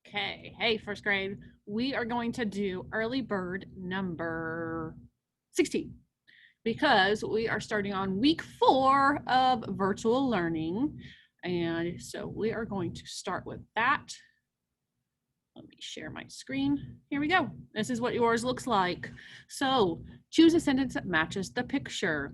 Okay, hey, first grade, we are going to do early bird number 16 because we are starting on week 4 of virtual learning. And so we are going to start with that. Let me share my screen. Here we go. This is what yours looks like. So choose a sentence that matches the picture.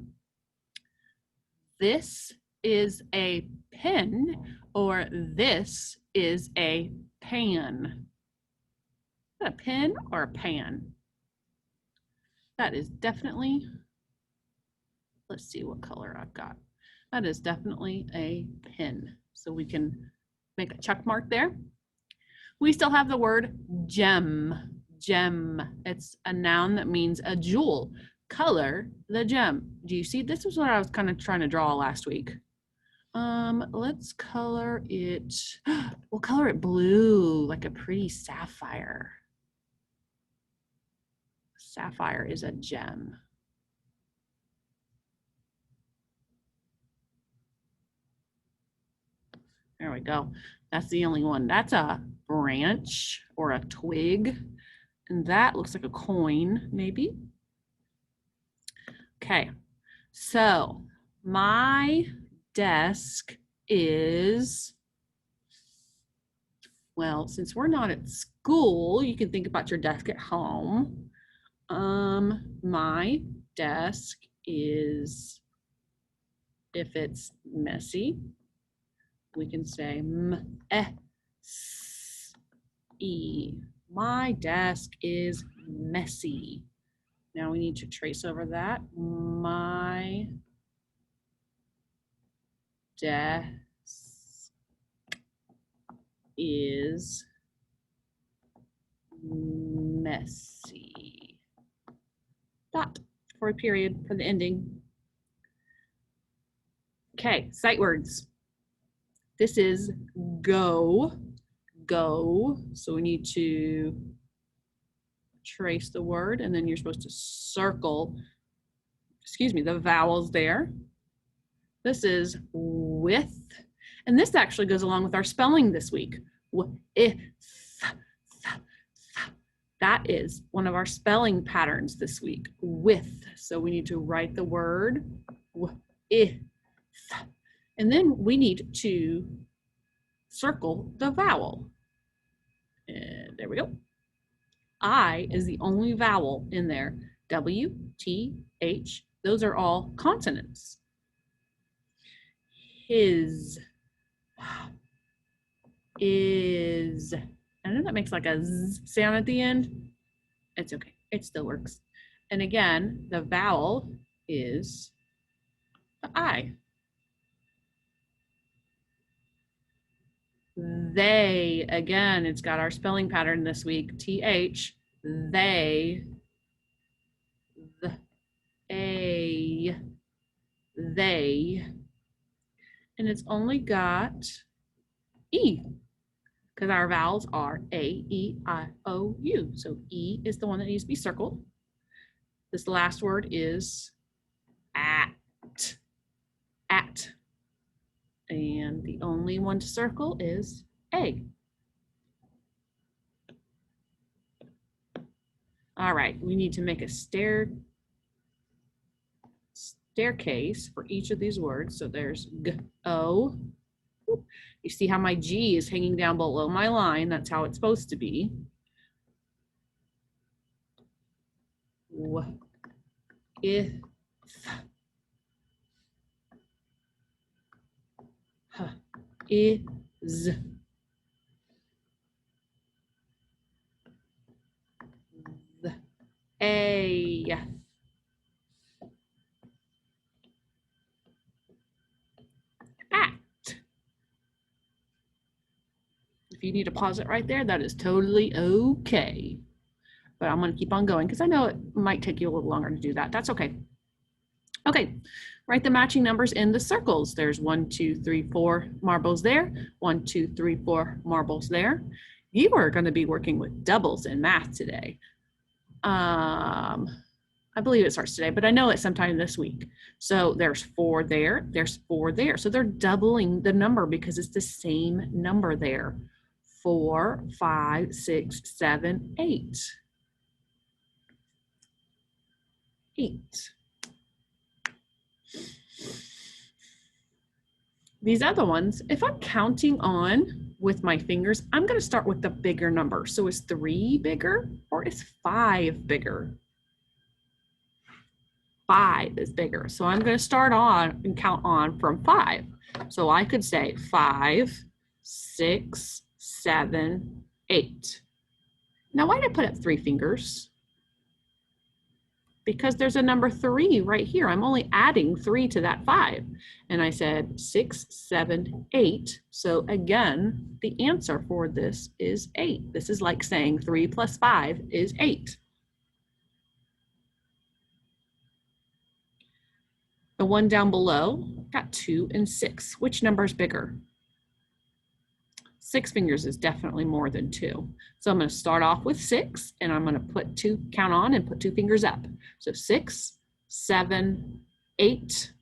This is a pen, or this is a pan. Is that a pen or a pan? That is definitely, let's see what color I've got. That is definitely a pen. So we can make a check mark there. We still have the word gem. Gem. It's a noun that means a jewel. Color the gem. Do you see? This is what I was kind of trying to draw last week. Let's color it. We'll color it blue, like a pretty sapphire. Sapphire is a gem. There we go. That's the only one. That's a branch or a twig. And that looks like a coin, maybe. Okay, so my desk is, well, since we're not at school, you can think about your desk at home. My desk is, if it's messy, we can say m-e. My desk is messy. Now we need to trace over that. My desk is messy. Dot for a period for the ending. Okay, sight words. This is go, go. So we need to trace the word, and then you're supposed to circle, the vowels there. This is with, and this actually goes along with our spelling this week. That is one of our spelling patterns this week, with. So we need to write the word, and then we need to circle the vowel. And there we go. I is the only vowel in there. W, T, H, those are all consonants. His, is, I know that makes like a z sound at the end. It's okay, it still works. And again, the vowel is the I. They, again, it's got our spelling pattern this week. TH, they, they, and it's only got E, because our vowels are A, E, I, O, U. So E is the one that needs to be circled. This last word is at. And the only one to circle is A. All right, we need to make a staircase for each of these words. So there's G, O. You see how my G is hanging down below my line. That's how it's supposed to be. W, if, h, is, the, a, at. If you need to pause it right there, that is totally okay. But I'm going to keep on going because I know it might take you a little longer to do that. That's okay. Okay, write the matching numbers in the circles. There's 1, 2, 3, 4 marbles there. 1, 2, 3, 4 marbles there. You are going to be working with doubles in math today. I believe it starts today, but I know it's sometime this week. So there's 4 there, there's 4 there. So they're doubling the number because it's the same number there. 4, 5, 6, 7, 8. 8. These other ones, if I'm counting on with my fingers, I'm going to start with the bigger number. So is 3 bigger or is 5 bigger? 5 is bigger. So I'm going to start on and count on from 5. So I could say 5, 6, 7, 8. Now, why did I put up 3 fingers? Because there's a number 3 right here. I'm only adding 3 to that 5. And I said 6, 7, 8. So again, the answer for this is 8. This is like saying 3 plus 5 is 8. The one down below got 2 and 6. Which number is bigger? 6 fingers is definitely more than 2. So I'm going to start off with 6 and I'm going to put 2, count on and put 2 fingers up. So 6, 7, 8.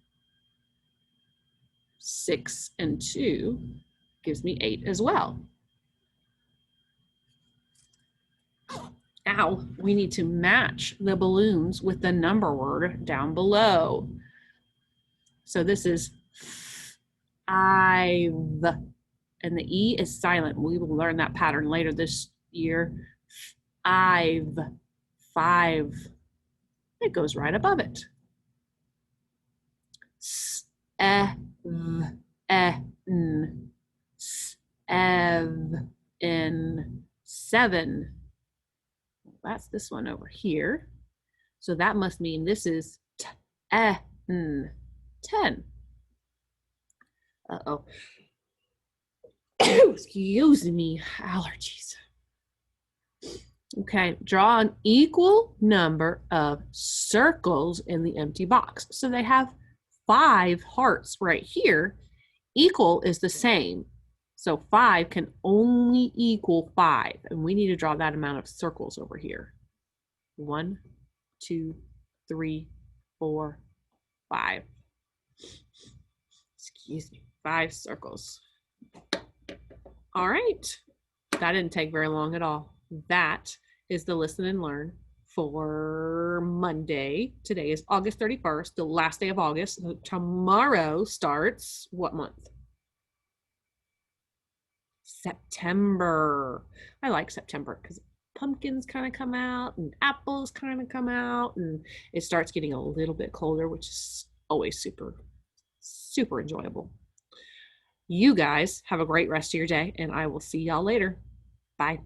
6 and 2 gives me 8 as well. Now we need to match the balloons with the number word down below. So this is 5. And the E is silent. We will learn that pattern later this year. 5. It goes right above it. S, E, V, E, N. S, E, V, N. 7. That's this one over here. So that must mean this is T, E, N. 10. Uh-oh. Excuse me, allergies. Okay, draw an equal number of circles in the empty box. So they have 5 hearts right here. Equal is the same. So 5 can only equal 5. And we need to draw that amount of circles over here. 1, 2, 3, 4, 5. Excuse me, 5 circles. All right, that didn't take very long at all. That is the listen and learn for Monday. Today is August 31st, the last day of August. So tomorrow starts what month? September. I like September because pumpkins kind of come out and apples kind of come out and it starts getting a little bit colder, which is always super, super enjoyable. You guys have a great rest of your day, and I will see y'all later. Bye.